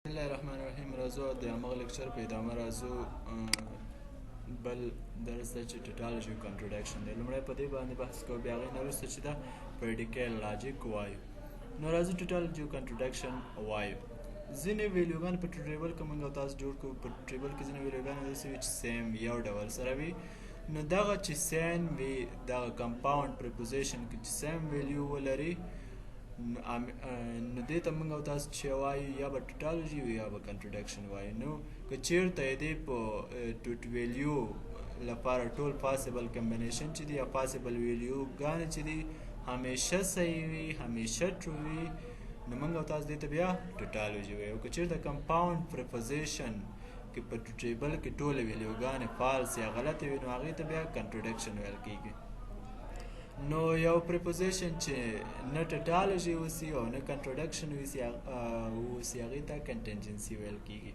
بسم الله الرحمن الرحیم راځو د همغه لیکچر په ادامه راځو بل درس ته چې ټاټالوژي او کنټرډکشن دی. لومړی په دې باندې بحث کوو، بیا هغې نه وروسته چې دا پریډیکل لاجیک وایو. نو راځو ټاټالوژي او کنټرډکشن وایو. ځینې ویلیوګان په ټیبل کې موږ او تاسو جوړ کړو. په ټیبل کې ځینې ویلیوګان داسې وي چې سیم یو ډول سره وي. نو دغه چې سین وي دغه کمپاوند پریپوزیشن کې چې سیم ویلیو ولري نو دې ته موږ او تاسو چې وایو یا به ټاټالوژي وي یا به کنټرډکشن وایو. نو که چیرته یې دې په ټوټ ویلیو لپاره ټول پاسبل کمبینیشن چې دي یا پاسبل ویلیوګانې چې دي همیشه صحیح وي، همیشه ټرو وي، نو موږ او تاسو دې ته بیا ټاټالوژي وایو. او که چیرته کمپاوند پریپوزیشن کې په ټیبل کې ټولې ویلیوګانې فالس یا غلطې وي نو هغې ته بیا کنټرډکشن ویل کېږي. نو یو پریپوزیشن چې نه ټاټالوژي وسي او نه کنټرډکشن وسي هغې ته کنټینجنسي ویل کېږي.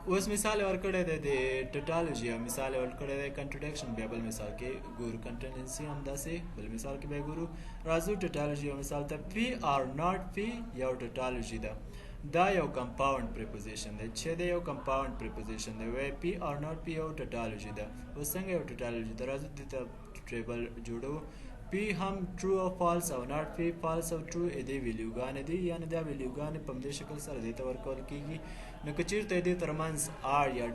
اوس مثال یې ورکړی دی د ټاټالوژي او مثال یې ورکړی دی کنټرډکشن. بیا بل مثال کې ګورو کنټینجنسي همداسې بل مثال کې بیا ګورو. راځو ټاټالوژي او مثال ته. پی آر ناٹ پی یو ټاټالوژي ده. دا یو کمپاوند پریپوزیشن دی چې دی یو کمپاوند پریپوزیشن دی. وایي پی آر ناٹ پی یو ټاټالوژي ده. اوس څنګه یو ټاټالوژي ده؟ راځو دې ته ټیبل جوړو. پی هم ټرو او فالس او ناٹ پی فالس او ټرو دې ویلیوګانې دي، یعنې دا ویلیوګانې په همدې شکل سره دې ته ورکول کېږي. نو که چېرته دې ترمنځ آر یا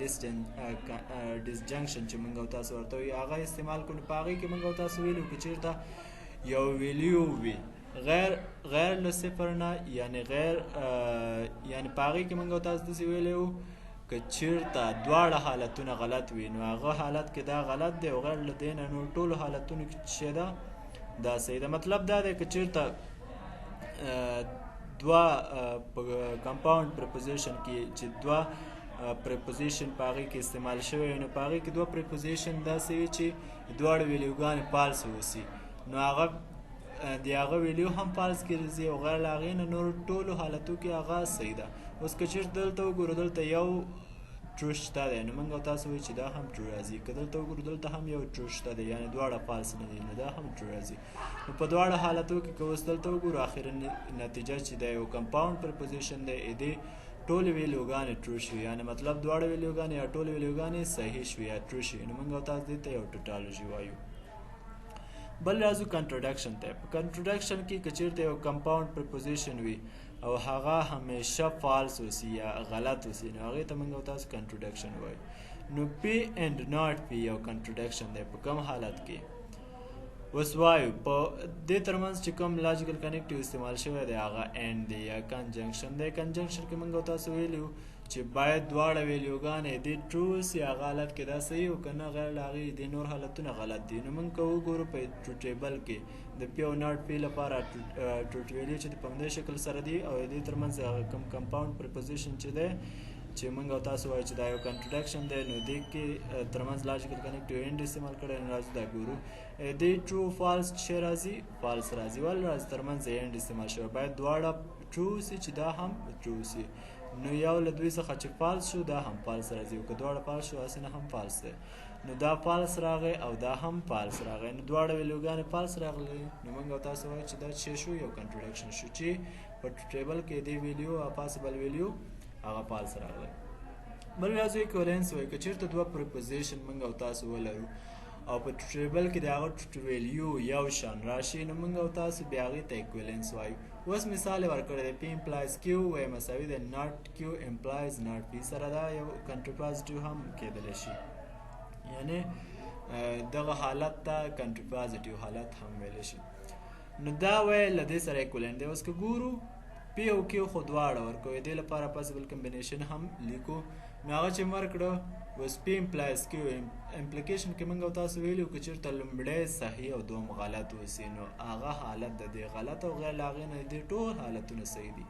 ډسجنکشن چې موږ او تاسو ورته وایو هغه استعمال کړو، نو په هغې کې موږ او تاسو ویلو که چېرته یو ویلیو وي غیر له صفر نه یعنې یعنې په هغې کې موږ او تاسو داسې ویلی وو که چېرته دواړه حالتونه غلط وي نو هغه حالت کې دا غلط دی او غیر له دې نه نور ټولو حالتونو کې چې ده دا صحیح ده. مطلب دا دی که چېرته دوه په کمپاوند پریپوزیشن کې چې دوه پریپوزیشن په هغې کې استعمال شوی نو په هغې کې دوه پریپوزیشن داسې وي چې دواړه ویلیوګانې فالس واوسي نو هغه د هغه ویلیو هم فالس ګرځي او غیر له هغې نه نور ټولو حالتو کې هغه صحیح ده. اوس که چېرته دلته وګورو دلته یو ټرو شته دی نو موږ او تاسو وایو چې دا هم ټرو راځي. که دلته وګورو دلته هم یو ټرو شته دی یعنې دواړه فالس نه دي نو دا هم ټرو راځي. نو په دواړه حالتو کې که اوس دلته وګورو اخري نتیجه چې دی یو کمپاوند پریپوزیشن دی دې ټولې ویلیوګانې ټرو شوي، یعنې مطلب دواړه ویلیوګانې یا ټولې ویلیوګانې صحیح شوي یا ټرو شوي، نو موږ او تاسو دې ته یو ټاټالوژي وایو. بل راځو کنټرډکشن ته. په کنټرډکشن کې که چېرته یو کمپاوند پریپوزیشن وي او هغه همیشه فالس اوسي یا غلط اوسي نو هغې ته موږ او تاسو کنټرډکشن وایو. نو پی اینډ ناٹ پی یو کنټرډکشن دی. په کوم حالت کې؟ اوس وایو په دې ترمنځ چې کوم لاجیکل کنیکټیو استعمال شوی دی هغه اینډ دی یا کنجنکشن دی. کنجنکشن کې موږ او تاسو ویلي چې باید دواړه ویلیوګانې دې ټرو اوسي هغه حالت کې دا صحیح او که نه غیر له هغې دې نور حالتونه غلط دي. نو موږ که وګورو په ټیبل کې د پی او ناٹ پی لپاره ټوټ ویلیو چې په همدې شکل سره دي او دې ترمنځ کوم کمپاوند پریپوزیشن چې دی چې موږ او تاسو وایو چې دا یو کنټرډکشن دی نو دې کې ترمنځ لاجیکل کنیکټیو اینډ استعمال کړی نو راځو دا ګورو. دې ټرو فالس چې راځي فالس راځي ولې راځي ترمنځ اینډ استعمال شوی باید دواړه ټرو اوسي چې دا هم ټرو اوسي. نو یو له دوی څخه چې فالس شو دا هم فالس راځي او که دواړه فالس شو هسې نه هم فالس دی. نو دا فالس راغی او دا هم فالس راغی نو دواړه ویلیوګانې فالس راغلی نو موږ او تاسو وایو چې دا څه شو یو کنټرډکشن شو چې په ټیبل کې دې ویلیو او پاسبل ویلیو هغه فالس راغلی. بل راځو ایکوالنس وایي. که چېرته دوه پریپوزیشن موږ او تاسو ولرو او په ټیبل کې د هغه ویلیو یو شان راشي نو موږ او تاسو بیا هغې ته ایکوالنس وایو. اوس مثال یې ورکړی دی پی امپلایز کیو وایي مساوي دی ناٹ کیو امپلایز ناٹ پی سره دا یو کنټرپازیټیو هم کېدلی شي، یعنې دغه حالت ته کنټرپازیټیو حالت هم ویلی شي. نو دا وایي له دې سره ایکولنټ دی. اوس که ګورو پی او کیو خو دواړه ورکوي دې لپاره پاسبل کمبینیشن هم لیکو نو هغه چې ورکړه اوس پی امپلایز کیو امپلیکیشن کې موږ او تاسو ویلي که چېرته لومړی صحیح او دوم غلط اوسي نو هغه حالت د دې غلط او غیر له هغې نه دې ټول حالتونه صحیح دي،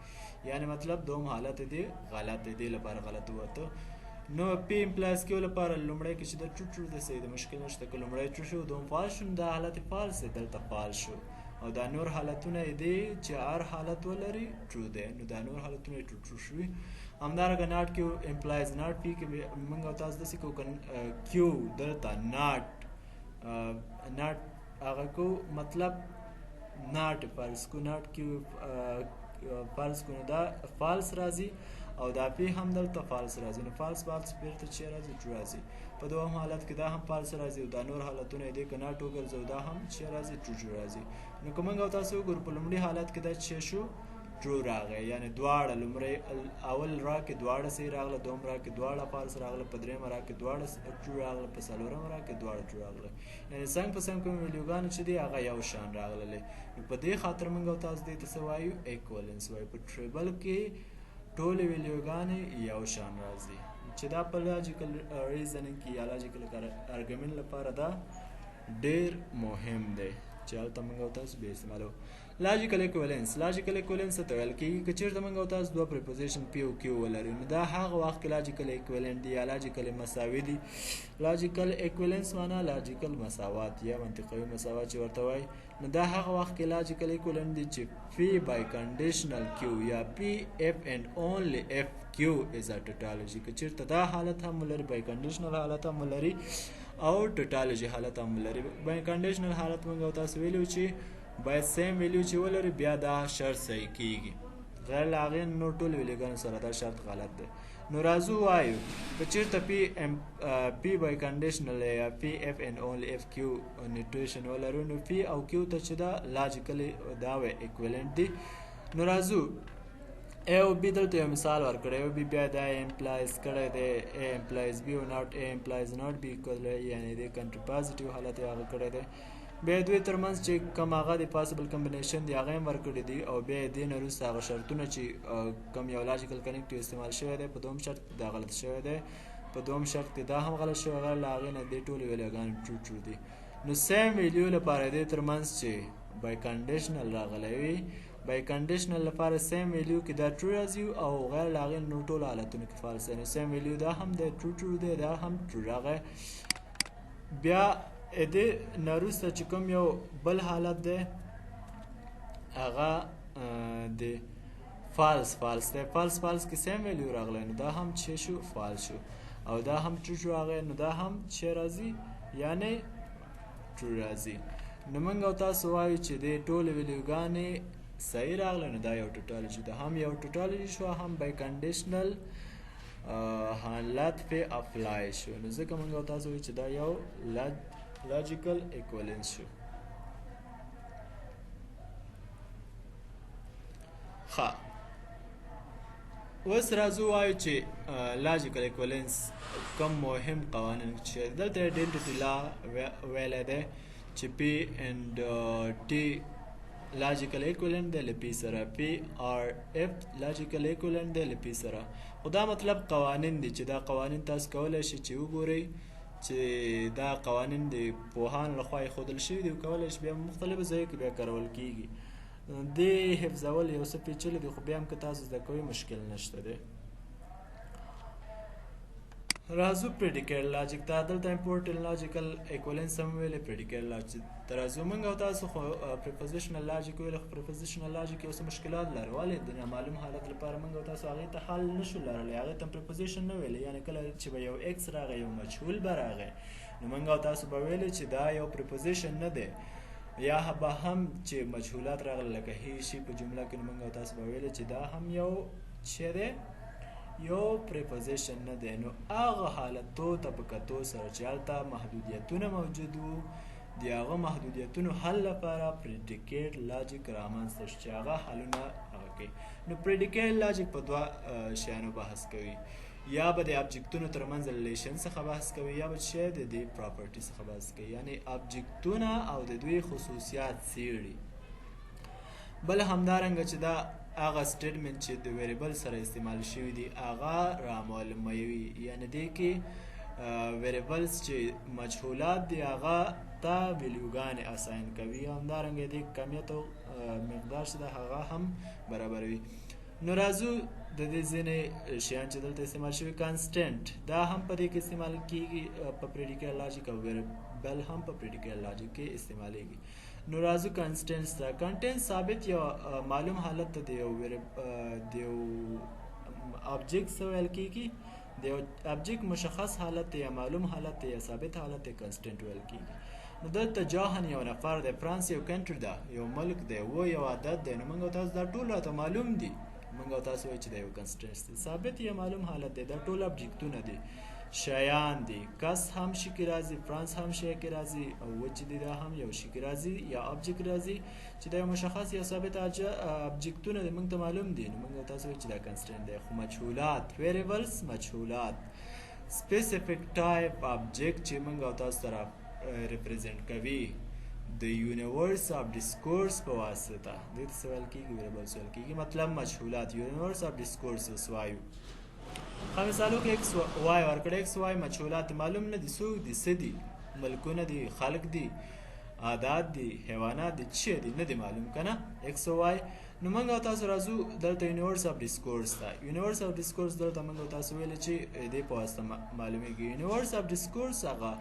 یعنې مطلب دوم حالت دې غلط دی دې لپاره غلط ووته. نو پی امپلایز کیو لپاره لومړی کې چې د ټرو د صحیح د مشکل نشته. که لومړی ټرو شو دوم فالس شو دا حالت فالس دی دلته فالس شو او دا نور حالتونه دي چې هر حالت ولري ټرو دی نو دا نور حالتونه یې ټرو شوي. همدارنګه ناٹ کیو امپلایز ناٹ پی کې موږ او تاسو داسې کوو کیو دلته ناٹ هغه کو مطلب ناٹ فرض کو ناٹ کیو فرض کړو دا فالس راځي او دا پی هم دلته فالس راځي. نو فالس بیرته چې راځي ټرو راځي. په دوهم حالت کې دا هم فالس راځي او دا نور حالتونه دې که ناټ وګرځو دا هم چې راځي ټرو راځي. نو که موږ او تاسو وګورو په لومړي حالت کې دا چې شو ټرو راغی، یعنی دواړه لومړی اول را کې دواړه صحیح راغله، دوم را کې دواړه فالس راغله، په درېیمه را کې دواړه ټرو راغله، په څلورمه را کې دواړه ټرو راغله. یعنی څنګ په څنګ کوم ویډیوګانې چې دي هغه یو شان راغللې. نو په دې خاطر موږ او تاسو دې ته څه وایو؟ ایکوالنس وایو. په ټریبل کې ټولې ویډیوګانې یو شان راځي چې دا په لاجیکل ریزنینګ کې یا لاجیکل ارګومنټ لپاره دا ډېر مهم دی چې هلته موږ او تاسو بیا استعمالو. لاجیکل ایکوالنس ته ویل کېږي که چېرته موږ او تاسو دوه پریپوزیشن پی او کیو ولرو نو دا هغه وخت کې لاجیکل ایکوالنټ دي یا لاجیکل مساوي دي. لاجیکل ایکوالنس معنا لاجیکل مساوات یا منطقوي مساوات چې ورته وایي. نو دا هغه وخت کې لاجیکل ایکوالنټ دي چې پی بای کنډیشنل کیو یا پی اف اینڈ اونلی اف کیو از ا ټوټالوجي. که چېرته دا حالت هم ولري، بای کنډیشنل حالت هم ولري او ټوټالوجي حالت هم ولري. بای کنډیشنل حالت موږ او تاسو ویلو چې باید سیم ویلیو چې ولري بیا دا شرط صحیح کیږي، غیر له هغې نور ټول ویلیوګانو سره دا شرط غلط دی. نو راځو وایو که چېرته پی بای کنډیشنل یا پی اف اینډ اونلی اف کیو نیټویشن ولرو نو پی او کیو ته چې دا لاجیکلی دا وی ایکویلنټ دي. نو راځو A او B دلته یو مثال ورکړی او B بیا دا امپلایز کړی دی A امپلایز B او ناٹ A امپلایز ناٹ B یعنی د کنټرپازیټیو حالت یې هغه کړی دی. بیا دوی ترمنځ چې کوم هغه د پاسبل کمبینیشن دی هغه هم ورکړي دي او بیا یې دې نه وروسته هغه شرطونه چې کوم یو لاجیکل کنیکټیو استعمال شوی دی په دوم شرط دا غلط شوی دی، په دوم شرط کې دا هم غلط شوی، غیر له هغې نه دې ټولې ویلیوګانې ټرو دي. نو سیم ویلیو لپاره دې ترمنځ چې بای کنډیشنل راغلی وي، بای کنډیشنل لپاره سیم ویلیو کې دا ټرو راځي او غیر له هغې نور ټولو حالتونو کې فالس دی. نو سیم ویلیو دا هم دی ټرو دی، دا هم ټرو راغی. بیا دې نه وروسته چې کوم یو بل حالت دی هغه د فالس دی. فالس کې سیم ویلیو راغلی نو دا هم چې شو فالس شو او دا هم ټرو راغی نو دا هم چې راځي یعنی ټرو راځي. نو موږ او تاسو وایو چې دې ټولې ویلیوګانې صحیح راغله نو دا یو ټوټالوجي ده، هم یو ټوټالوجي شو هم بای کنډیشنل حالت پې اپلای شو. نو ځکه موږ او تاسو وایو چې دا یو لاجیکل ایکوالنس شو. ښه اوس راځو وایو چې لاجیکل ایکوالنس کوم مهم قوانین چې دلته ډیلټیټي لا ویلی دی چې پی اینډ ټي لاجیکل ایکوالنٹ دی له پی سره، پی آر اف لاجیکل ایکوالنٹ دی له پی سره. خو دا مطلب قوانین دي چې دا قوانین تاسو کولی شئ چې وګورئ چې دا قوانین د پوهانو لخوا ایښودل شوي دي او کولی شي بیا مختلفو ځایو کې بیا کارول کیږي. دې حفظول یو څه پیچلي دي خو بیا هم که تاسو زده کوئ مشکل نشته دی. راځو پریډیکیټ لاجیک ته. دلته امپورټنټ لاجیکل ایکوالنس هم ویلې پریډیکیټ لاجیک ته راځو. موږ او تاسو خو پریپوزیشنل لاجیک ویلې خو پریپوزیشنل لاجیک یو څه مشکلات لري، ولې د نامعلوم حالت لپاره موږ او تاسو هغې ته حل نشو لرلی، هغې ته پریپوزیشن نه ویلې. یعنې کله چې به یو ایکس راغی یو مجهول به راغی نو موږ او تاسو به ویلې چې دا یو پریپوزیشن نه دی، یا به هم چې مجهولات راغله لکه هی شي په جمله کې نو موږ او تاسو به ویلې چې دا هم یو څه دی یو پریپوزیشن نه دی. نو هغه حالتو ته په کتو سره چې هلته محدودیتونه موجود وو د هغه محدودیتونو حل لپاره پریډیکیټ لاجیک رامنځته شو چې هغه حلونه هغه کوي. نو پریډیکیټ لاجیک په دوه شیانو بحث کوي، یا به د ابجکتونو ترمنځ ریلیشن څخه بحث کوي یا به چې د دې پراپرټي څخه بحث کوي، یعنی ابجکتونه او د دوی خصوصیات څیړي. بل همدارنګه چې دا هغه سټیټمنټ چې د ویریبل سره استعمال شوي دي هغه رامعلوموي، یعنی دې کې ویریبلز چې مجهولات دي هغه ته ویلیوګانې اساین کوي، همدارنګه دې کمیت او مقدار چې ده هغه هم برابروي. نو راځو د دې ځینې شیان چې دلته استعمال شوي کانسټنټ دا هم په دې کې استعمال کیږي په پریډیکیټ لاجیک او ویریبل هم په پریډیکیټ لاجیک کې استعمالیږي. نو راځو کانسټنټس ته. کانټینټ ثابت یو معلوم حالت ته د یو ابجیکټ څه ویل کیږي، د یو ابجیکټ مشخص حالت یا معلوم حالت یا ثابت حالت کانسټنټ ویل کیږي. نو دلته جاهن یو نفر دی، فرانس یو کنټري ده، یو ملک دی، و یو عدد دی. نو موږ او تاسو دا ټول راته معلوم دي. موږ او تاسو وایو چې دا یو کنسټنټ دی. ثابت یا معلوم حالت دی. دا ټول ابجکتونه دي، شیان دي. کس هم شي کې راځي، فرانس هم شي کې راځي، او و چې دی دا هم یو شي کې راځي یا ابجکت راځي چې دا یو مشخص یا ثابت ابجکتونه دي. موږ ته معلوم دي. نو موږ او تاسو وایو چې دا کنسټنټ دی. خو مجهولات ویریبلز، مجهولات سپیسیفیک ټایپ ابجکت چې موږ او تاسو سره ریپرزینټ کوي د یونیورس اف ډیسکورس په واسطه. دې ته سوال کېږي ویریبلز ویل کېږي. مطلب مجهولات یونیورس اف ډیسکورس وایو. ښه مثالو کې ایکس وای ورکړی. ایکس وای مجهولات معلوم نه دي. څوک دي، څه دي، ملکونه دي، خلق دي، عادات دي، حیوانات دي، څه دي، نه دي معلوم که نه ایکس وای. نو موږ او تاسو راځو دلته یونیورس اف ډیسکورس ته. یونیورس اف ډیسکورس دلته موږ او تاسو ویلې چې دې په واسطه معلومیږي. یونیورس اف ډیسکورس هغه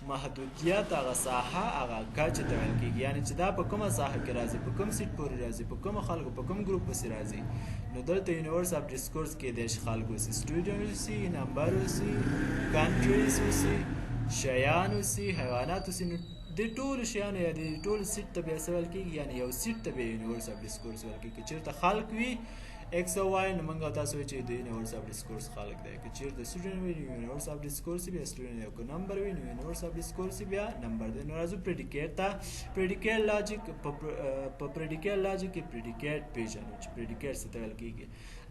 محدودیت، هغه ساحه، هغه کچ ته ویل کېږي. یعنې چې دا په کومه ساحه کې راځي، په کوم سیټ پورې راځي، په کومو خلکو، په کوم ګروپ پسې راځي. نو دلته یونیورس اف ډیسکورس کې د خلک اوسي، سټوډنټ اوسي، نمبر اوسي، کنټریز اوسي، شیان اوسي، حیوانات اوسي. نو د ټولو شیانو یا د ټولو سیټ ته بیا څه ویل کېږي، یعنې یو سیټ ته بیا یونیورس اف ډیسکورس ویل کېږي. که چېرته خلک وي ایکس او وای، نو موږ او تاسو وایو چې د یونیورس اف ډیسکورس خلک دی. که چېرته سټوډنټ وي نو یونیورس اف ډیسکورس بیا سټوډنټ دی. که نمبر وي نو یونیورس اف ډیسکورس بیا نمبر دی. نو راځو پریډیکیټ ته. پریډیکیټ لاجیک په پریډیکیټ لاجیک کې پریډیکیټ پیژنو چې پریډیکیټ څه ته ویل کېږي.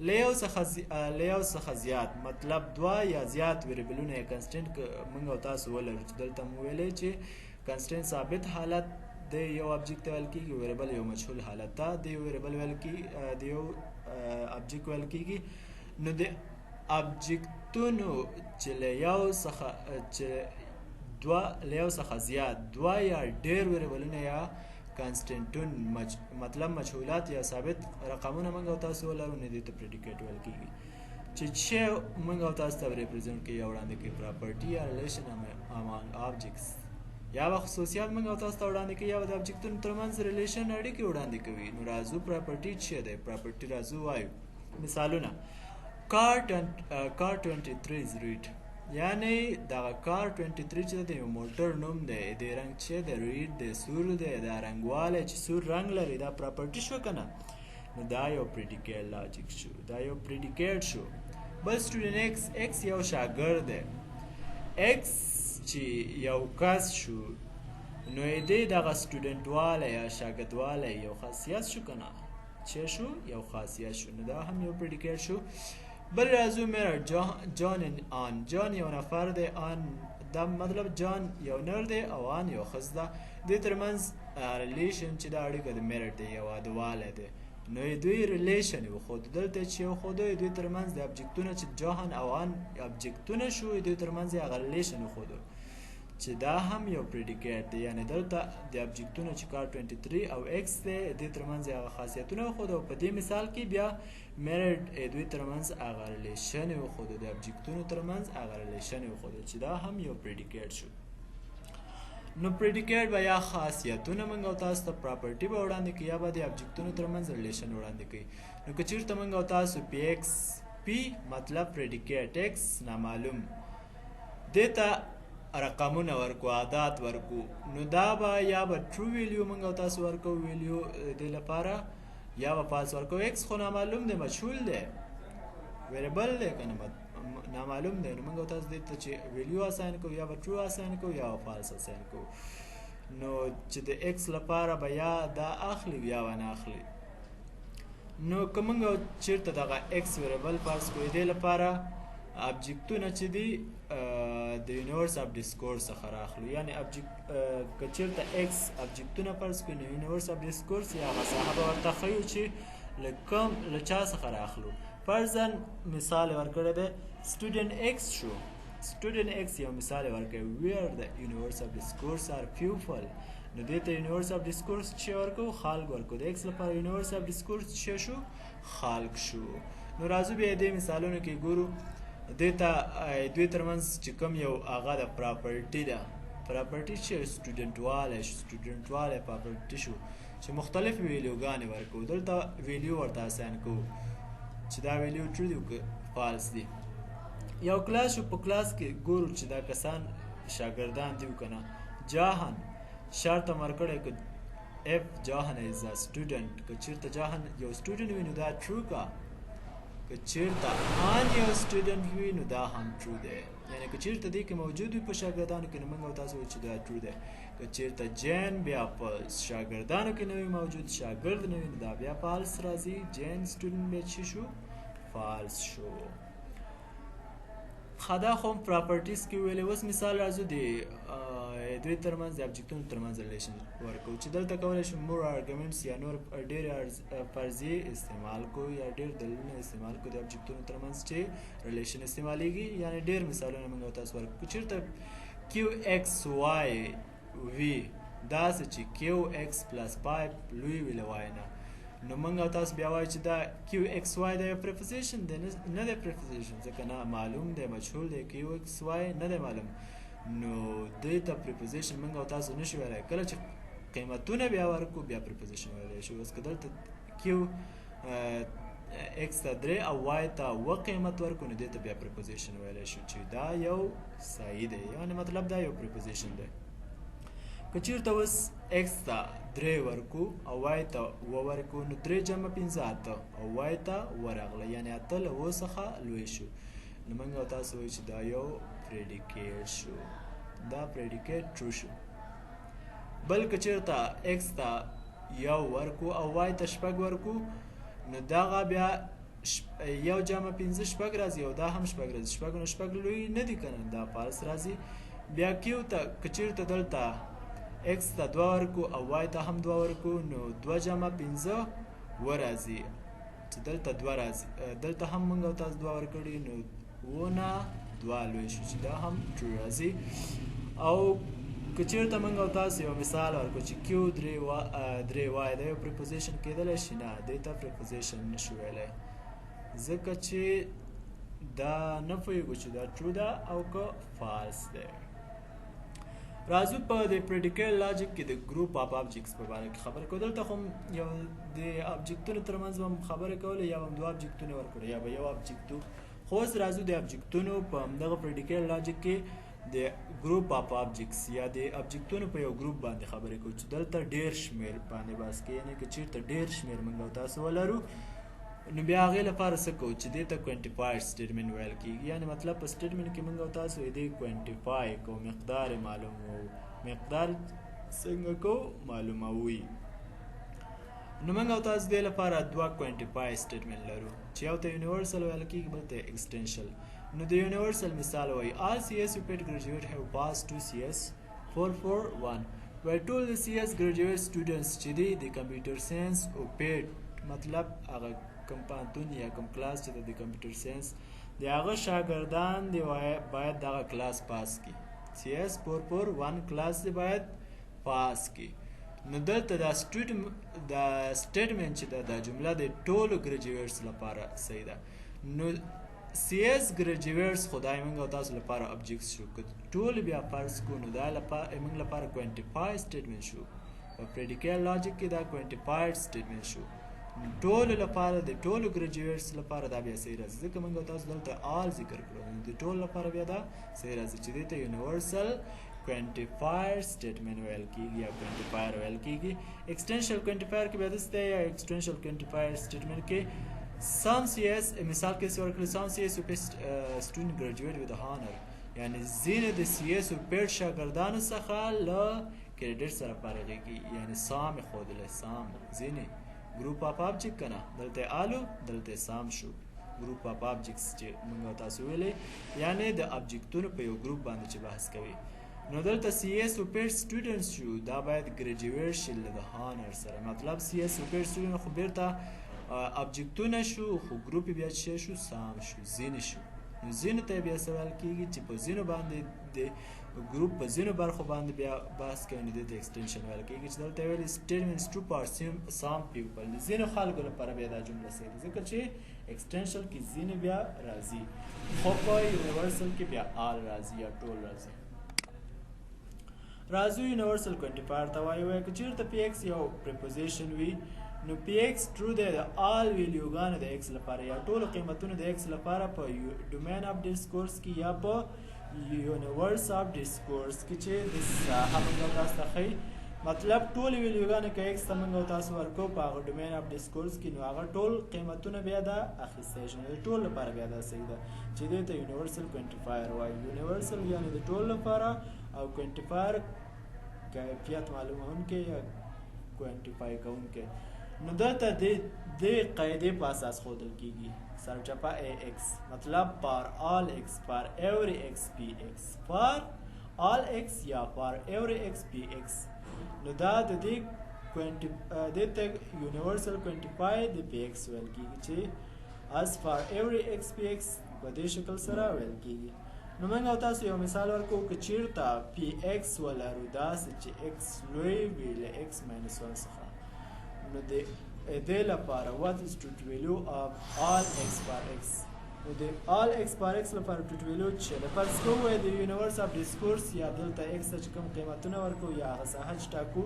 له یو څخه زیات مطلب دوه یا زیات ویریبلونه یا کنسټنټ موږ او تاسو ولرو چې دلته مو ویلی چې کنسټنټ ثابت حالت د یو ابجکت ویل کېږي، ویریبل یو مجهول حالت ته د یو ویریبل ویل کېږي، د یو ابجکت ویل کېږي. نو د ابجکتونو چې له یو څخه زیات دوه یا ډېر ویریبلونه یا کانسټنټون مطلب مجهولات یا ثابت رقمونه موږ او تاسو ولرو، نو دې ته پریډیکیټ ویل کېږي. چې موږ او تاسو ته ریپرزینټ کوي یا وړاندې کوي پراپرټي یا ریلیشن امانګ آبجکټس، یا به خصوصیات موږ او تاسو ته وړاندې کوي، یا به د ابجکتونو ترمنځ ریلیشن اړیکې وړاندې کوي. نو راځو پراپرټي څه دی. پراپرټي راځو وایو. مثالونه: کار 23 is red. یعنی دغه کار 23 چې د یو موټر نوم دی، د رنګ چې د ریډ د سور دی، دا رنګوالی چې سور رنګ لري، دا پراپرټي شو که نه؟ نو دا یو پریډیکیټ لاجیک شو، دا یو پریډیکیټ شو. بل سټوډنټ ایکس یو شاګرد دی. ایکس چې یو کس شو، نو دې دغه سټوډنټ والی یا شاګرد والی یو خاصیت شو که نه؟ چې شو؟ یو خاصیت شو. نو دا هم یو پریډیکیټ شو. بل راځو میرر جان آن. جان یو نفر دی، آن دا مطلب جان یو نر دی او آن یو ښځه ده. دې ترمنځ ریلیشن چې دا اړیکه د میرر دی، یو واده دی. نو دوی ریلیشن وښود. دلته چې وښودو دوی ترمنځ د ابجکتونه چې جان او آن ابجکتونه شو، دوی ترمنځ یې هغه ریلیشن وښودو چې دا هم یو پریډیکیټ دی. یعنې دلته د ابجکتونه چې کار 23 او ایکس دی، دې ترمنځ یې هغه خاصیتونه وښودو. او په دې مثال کې بیا میرډ دوی ترمنځ هغه ریلیشن یې وښودو، د ابجکتونو ترمنځ هغه ریلیشن یې وښودو چې دا هم یو پریډیکیټ شو. نو پریډیکیټ به یا خاصیتونه موږ او تاسو ته پراپرټي به وړاندې کوي، یا به د ابجکتونو ترمنځ ریلیشن وړاندې کوي. نو که چېرته موږ او تاسو پی مطلب پریډیکیټ ایکس نامعلوم دې ته رقمونه ورکو، عادات ورکو، نو دا به یا به ټرو ویلیو موږ او تاسو ورکو ویلیو دې لپاره، یا به فالس ورکو. ایکس خو نامعلوم دی، مجهول دی، ویریبل دی که نه، نامعلوم دی. نو موږ او تاسو دې ته چې ویلیو اساین کوو، یا به ټرو اساین کوو یا به فالس اساین کوو. نو چې د ایکس لپاره به یا دا اخلي یا به نه اخلي. نو که موږ چېرته دغه ایکس ویریبل فرض کوو، دې لپاره ابجکتونه چې دي د یونیورس اف ډیسکورس څخه راخلو. یعنې که چېرته ایکس ابجکتونه فرض کړو، نو یونیورس اف ډیسکورس یا هغه ساحه به ورته ښیو چې له چا څخه راخلو. فرضاً مثال یې ورکړی دی سټوډنټ ایکس شو. سټوډنټ ایکس یو مثال یې ورکوي ویر د یونیورس اف ډیسکورس آر پیوپل. نو دې ته یونیورس اف ډیسکورس چې ورکو، خلق ورکو. د ایکس لپاره یونیورس اف ډیسکورس چې شو، خلق شو. نو راځو بیا دې مثالونو کې ګورو. دې ته دوی ترمنځ چې کوم یو هغه د پراپرټي ده، پراپرټي چې سټوډنټ والی پراپرټي شو چې مختلف ویلیوګانې ورکو. دلته ویلیو ورته اساین کوو چې دا ویلیو ټرو دي که فالس دي. یو کلاس شو، په کلاس کې ګورو چې دا کسان شاګردان دي که نه. جاهن شرط ورکړی که if جاهن is a student که چیرته جاهن یو student وي نو دا true کا که چیرته ان یو student وي نو دا هم true دی یعنی که چیرته دې کې موجود وي په شاګردانو کې نو موږ او تاسو وایو چې دا true دی که چیرته جین بیا په شاګردانو کې نه وي موجود شاګرد نه وي نو دا بیا فالس راځي جین student بیا څه شو فالس شو خدا خو پراپرټیز کې ویلې اوس مثال راځو د دوی ترمنځ د ابجکتونو ترمنځ ریلیشن ورکو چې دلته کولی شو مور ارګومنټس یا نور ډېر فرضیې استعمال کو یا ډېر دلیلونه استعمال کو د ابجکتونو ترمنځ چې ریلیشن استعمالیږي یعنی ډېر مثالونه موږ تاسو ورکو چیرته کیو ایکس وای وي داسې چې کیو ایکس پلس 5 لوی وي له وای نه نو موږ تاسو بیا وایو چې دا کیو ایکس وای د پریپوزیشن دی نه دی پریپوزیشن ځکه نه معلوم دی مجهول دی کیو ایکس وای نه دی معلوم نو دې ته پریپوزیشن موږ او تاسو نشو ویلی کله چې قیمتونه بیا ورکو بیا پریپوزیشن ویلی شو اوس که دلته کیو ایکس ته 3 او وای ته 2 قیمت ورکو نو دې ته بیا پریپوزیشن ویلی شو چې دا یو صحیح دی یعنې مطلب دا یو پریپوزیشن دی که چیرته اوس ایکس ته 3 ورکو او وای ته 2 ورکو نو 3 جمع 5 8 او وای ته ورغله یعنې 8 له 2 څخه لوی شو نو موږ او تاسو وایو چې دا یو پریډیکیټ شو دا پریډیکیټ ټرو شو بل که چیرته ایکس ته 1 ورکو او وای ته 6 ورکو نو دغه بیا 1 جمع 5 6 راځي او دا هم 6 راځي 6 نو 6 لوی نه دي کنه دا فالس راځي بیا کیو ته که چیرته دلته ایکس ته 2 ورکو او وای ته هم 2 ورکو نو 2 جمع 15 ورځي چې دلته 2 راځي دلته هم موږ او تاسو 2 ورکړي نو ونه 2 لوی شو چې دا هم ټرو راځي او که چیرته موږ او تاسو یو مثال ورکړو چې کیو 3 وای دا یو پریپوزیشن کېدلی شي نه دې ته پریپوزیشن نشو ویلی ځکه چې دا نه پوهېږو چې دا ټرو ده او که فالس دی راځو په د پریډیکیټ لاجیک کې د ګروپ اف ابجکټس په باره کې خبرې کوو دلته خو یو د ابجکټونو ترمنځ هم خبرې کولې یا هم 2 ابجکټونه ورکړو یا به یو ابجکټ خو اوس راځو د ابجکټونو په همدغه پریډیکیټ لاجیک کې د ګروپ اف ابجکټس یا د ابجکټونو په یو ګروپ باندې خبرې کوو چې دلته ډېر شمېر باندې بحث کوي یعنې که چېرته ډېر شمېر موږ او تاسو ولرو نو بیا هغې لپاره څه کوو چې دې ته کوانټیفاید سټیټمنټ ویل کېږي یعنې مطلب په سټیټمنټ کې موږ او تاسو دې کوانټیفای کوو مقدار یې معلوموو مقدار څنګه کوو معلوموي نو موږ او تاسو دې لپاره 2 کوانټیفای سټیټمنټ لرو چې یو ته یونیورسل ویل کېږي بل ته ایکسټینشل نو د یونیورسل مثال وایي all CS UPET graduate have passed 2 CS 441 where ټول د CS graduate students چې دی د کمپیوټر ساینس UPET مطلب هغه کوم پوهنتون یا کوم کلاس چې د کمپیوټر ساینس د هغه شاګردان دی باید دغه کلاس پاس کړي CS 441 کلاس دی باید پاس کړي نو دلته دا سټیټمنټ چې دا جمله د ټولو ګریجویټس لپاره صحیح ده نو CS ګریجویټس خدای موږ او تاسو لپاره ابجکټس شو که ټول بیا فرض کو نو دا موږ لپاره کوانټیفای سټیټمنټ شو په پریډیکیټ لاجیک کې دا کوانټیفاید سټیټمنټ شو ټولو لپاره د ټولو ګریجویټس لپاره دا بیا صحیح راځي ځکه موږ تاسو دلته آل ذکر کړو د ټولو لپاره بیا دا صحیح راځي چې دې ته یونیورسل کوانټیفایر سټیټمنټ ویل کېږي یا کوانټیفایر ویل کېږي ایکسټینشن کوانټیفایر کې بیا داسې دی یا ایکسټینشن کوانټیفایر سټیټمنټ کې سم CS مثال کې ورکړل سم CS student graduate with honor یعنی ځینې د CS شاګردانو څخه له کریډټ سره فارغېږي یعنی سام یې ښودلی سام ځینې ګروپ اف ابجکټ که نه دلته آلو دلته سام شو ګروپ اف ابجکټس چې موږ تاسو ویلی یعنې د ابجکټونو په یو ګروپ باندې چې بحث کوي نو دلته CS students شو دا باید ګریجویټ شي له د هانر سره مطلب CS student خو بیرته ابجکټونه شو خو ګروپ بیا چې شو سام شو ځینې شو نو ځینو ته بیا سوال کېږي چې په ځینو باندې د ګروپ په ځینو برخو باندې بیا بحث کوي نو دې ته ایکسټینشن ویل کېږي چې دلته ویلي statements true for some people ځینو خلکو لپاره بیا دا جمله صحیح ده ځکه چې ایکسټینشن کې ځینې بیا راځي خو په یونیورسل کې بیا آل راځي یا ټول راځي راځو یونیورسل کوانټیفایر ته وایي که چېرته PX یو پریپوزیشن وي نو PX ټرو دی د آل ویلیوګانو د X لپاره یا ټولو قیمتونو د X لپاره په ډومین اف ډسکورس کې یا په یونیورس اف ډسکورس کې چې د هغه تاسو ته ښایي مطلب ټول ویلیوګانې که ایکس ته موږ او تاسو ورکو په هغه ډومین اف ډسکورس کې نو هغه ټول قیمتونه بیا دا اخیستی شي نو د ټول لپاره بیا دا صحیح ده چې دې ته یونیورسل کوانټیفایر وایي یونیورسل یعنې د ټول لپاره او کوانټیفایر کیفیت معلومونکی یا کوانټیفای کوونکی نو دلته دې قاعدې په اساس ښودل کېږي سرچپه ای ایکس مطلب فار آل ایکس فار ایوری ایکس پی ایکس فار آل ایکس یا فار ایوری ایکس پی ایکس نو دا د دې ته یونیورسل کوانټیفای د پی ایکس ویل کېږي چې as for every x پی ایکس په دې شکل سره ویل کېږي نو موږ او تاسو یو مثال ورکو که چیرته پی ایکس ولرو داسې چې ایکس لوی وي له ایکس ماینس 1 څخه نو د دې لپاره what is truth value of all x for x نو د all x for x لپاره truth value چې د فرض کوو د یونیورس اف ډسکورس یا دلته x ته چې کوم قیمتونه ورکو یا هغه ساحه چې ټاکو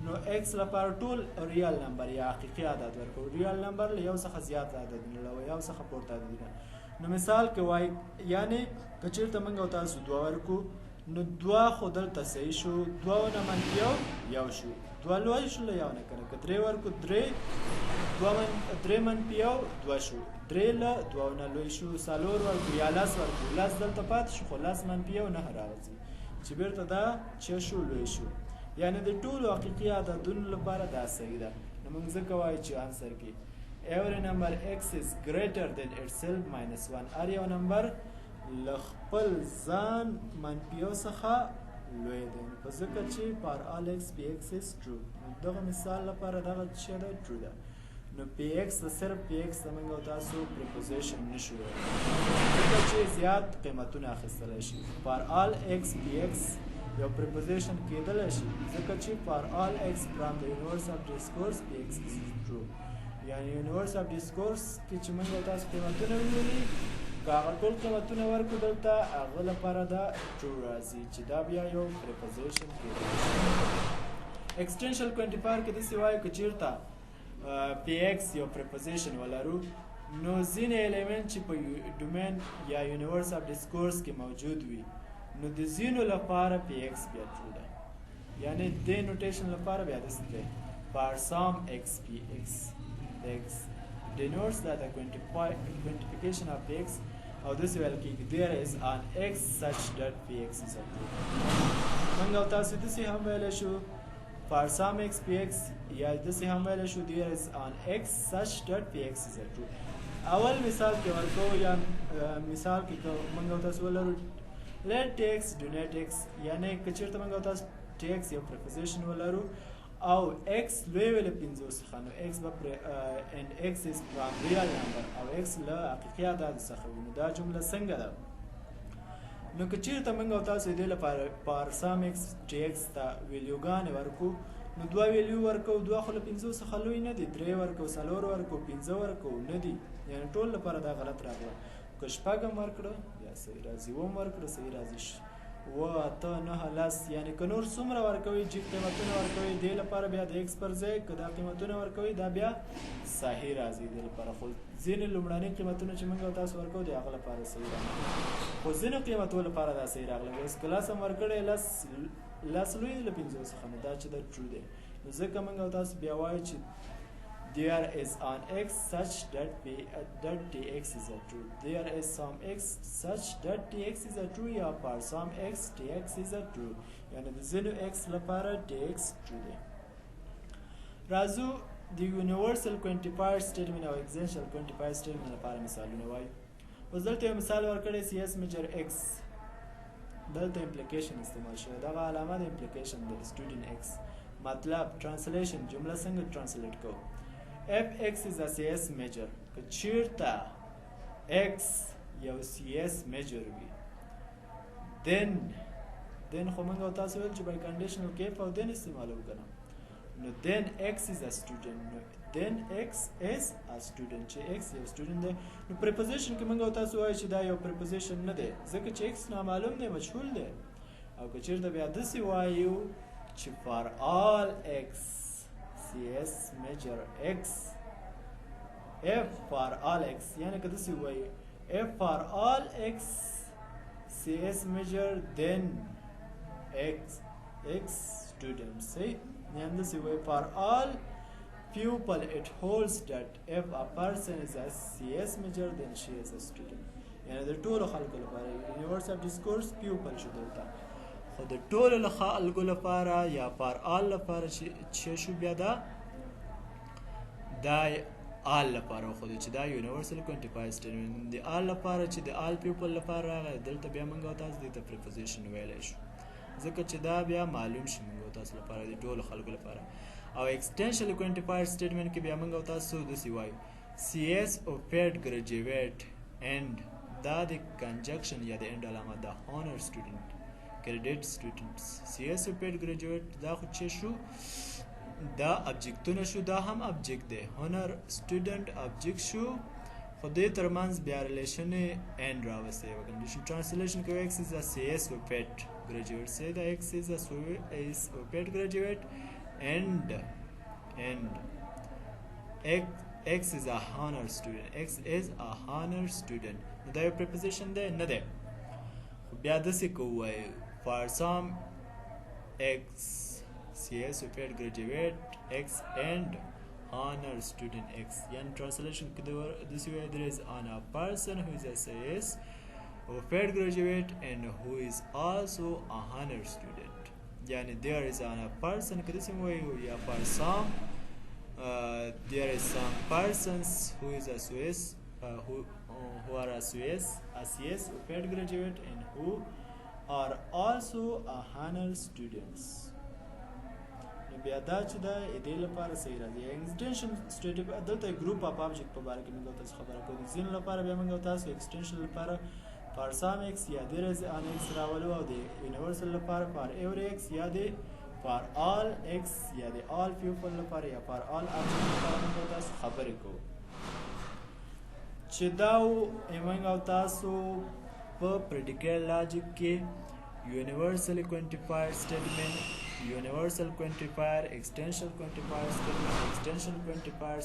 نو x لپاره ټول ریال نمبر یا حقیقي عدد ورکو ریال نمبر له یو څخه زیات عددونه له یو څخه پورته عددونه نو مثال کې وایي یعنی که چېرته موږ او تاسو دوه ورکو نو دوه خو دلته صحیح شو دوه نه منفي یو شو دوه لوی شو له یو نه کنه که درې ورکو درې منفي یو دوه شو درې له دوه نه لوی شو څلور ورکو یا لس ورکو لس دلته پاتې شو خو لس منفي یو نه راځي چې بیرته دا چې شو لوی شو یعنی د ټولو حقیقي عددونو لپاره دا صحیح ده نو موږ ځکه وایو چې انسر کې every number x is greater than itself minus 1 هر یو نمبر له خپل ځان منفي یو څخه لوی دی په ځکه چې پر all x پی ایکس is true دغه مثال لپاره دغه څه ده true ده نو پی ایکس د صرف پی ایکس ته موږ او تاسو پریپوزیشن نشو ځکه چې زیات قیمتونه اخیستلی شي پر all x پی ایکس یو پریپوزیشن کېدلی شي ځکه چې پر all x from the universe of discourse پی ایکس is true یعنی یونیورس اف ډسکورس کې چې موږ او تاسو قیمتونه ویلي که هغه ټول قیمتونه ورکړو دلته هغه لپاره دا ټرو راځي چې دا بیا یو پریپوزیشن کېدلی شي ایکسټنشن کوانټیفایر کې داسې وایو که چېرته پی ایکس یو پریپوزیشن ولرو نو ځینې الیمنټ چې په ډومین یا یونیورس اف ډسکورس کې موجود وي نو د ځینو لپاره پی ایکس بیا ټرو ده یعنې دې نوټیشن لپاره بیا داسې دی for some x p x x denotes that the quantification of x or this will key there is an x such that px is a true موږ او تاسو داسې هم ویلی شو for some x px یا داسې هم ویلی شو there is an x such that px is a true اول مثال کې ورکو یا مثال کې موږ او تاسو ولرو let x donate x یعنی که چېرته موږ او تاسو x یو preposition ولرو او x لوی ویل پنځو څخه نو x به and x is from real number او x له حقیقي عدد څخه وي نو دا جمله څنګه ده نو که چېرته موږ او تاسو دې لپاره پر سام x چې x ته ویلیوګانې ورکو نو دوه ویلیو ورکو دوه خو له پنځو څخه لوی نه دي درې ورکو څلور ورکو پنځه ورکو نه دي یعنې ټول لپاره دا غلط راغله که شپږ هم ورکړه بیا صحیح راځي اووه هم ورکړه صحیح راځي اووه اته نهه لس یعنې که نور څومره ورکوئ چې قیمتونه ورکوئ دې لپاره بیا د ایکس پر ځای که دا قیمتونه ورکوئ دا بیا صحیح راځي دې لپاره خو ځینې لومړني قیمتونه چې موږ او تاسو ورکوو د هغه لپاره صحیح راغله خو ځینو قیمتو لپاره دا صحیح راغله اوس که لس هم ورکړی لس لوی له پنځو څخه نو دا چې دا ټرو دی نو ځکه موږ او تاسو بیا وایو چې there is an x such that tx is a true there is some x such that tx is a true یا for some x tx is a true یعنی د ځینو x لپاره tx true دی راځو د یونیورسل کوانټیفایر سټیټمنټ او ایکسټنشنل کوانټیفایر سټیټمنټ لپاره مثالونه وایو اوس دلته یو مثال ورکړی سی اس میجر x دلته امپلیکیشن استعمال شوی دغه علامه د امپلیکیشن د سټوډنټ x مطلب ترانسلیشن جمله څنګه ترانسلیټ کوو fx is a CS measure که چیرته x یو CS measure وي then خو موږ او تاسو ویل چې by conditional case او then استعمالو کنه نو then x is a student نو then x is a student چې x یو student دی نو preposition کې موږ او تاسو وایو چې دا یو preposition نه دی ځکه چې x نامعلوم دی مجهول دی او که چیرته بیا داسې وایو چې for all x CS measure x f for all x یعنی که داسې وایي f for all x CS measure then x students. See, in this way, for all pupil, it holds that if a person is a CS major, then she is a student. يعني د ټولو خلکو لپاره universe of discourse pupil شو دلته، خو د ټولو خلکو لپاره یا for all لپاره چې شو بیا دا all لپاره خو چې دا universal quantifier statement د all لپاره چې د all people لپاره راغی دلته بیا موږ او تاسو دې ته preposition ویلی شو ځکه چې دا بیا معلوم شي موږ او تاسو لپاره د ټولو خلکو لپاره. او extension quantifier statement کې بیا موږ او تاسو داسې وایو CS of paid graduate and دا د conjunction یا د end علامه د honor student credit students. CS of paid graduate دا خو چې شو دا ابجیکتونه شو، دا هم ابجیکت دی. هنر سټوډنټ ابجیکت شو، خو دې ترمنځ بیا ریلیشن اینډ راوستی. کنډیشن ترانسلیشن کوي x is a CS or paid graduate. say the x is a paid graduate and x is a honor student. x is a honor student. نو دا یو preposition دی نه دی، خو بیا داسې کوو for some x CS or paid graduate X and honor student X. Yani translation this way there is on a person who is a CS or paid graduate and who is also a honor student. Yani there is on a person this way yeah, for some there is some persons who is a CS who are a CS or paid graduate and who are also a honor students. بیا دا چې دا دې لپاره صحیح راځي. extension statement دلته ګروپ اف ابجیکټ په باره کې موږ تاسو خبره کوو. ځین لپاره بیا موږ تاسو extension لپاره for some x یا there is an x راولو، او د universal لپاره for every x یا د for all x یا د all people لپاره یا for all object لپاره موږ تاسو خبرې کوو. چې دا موږ تاسو په predicate logic کې universal quantifier statement universal quantifier extension quantifier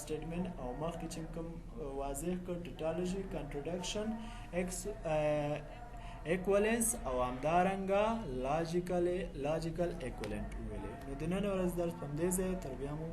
statement او مخکې چې کوم واضح کړ tautology contradiction equivalence او همدارنګه logical equivalent ویلې. نو د نن ورځ درس په همدې ځای تر بیا مو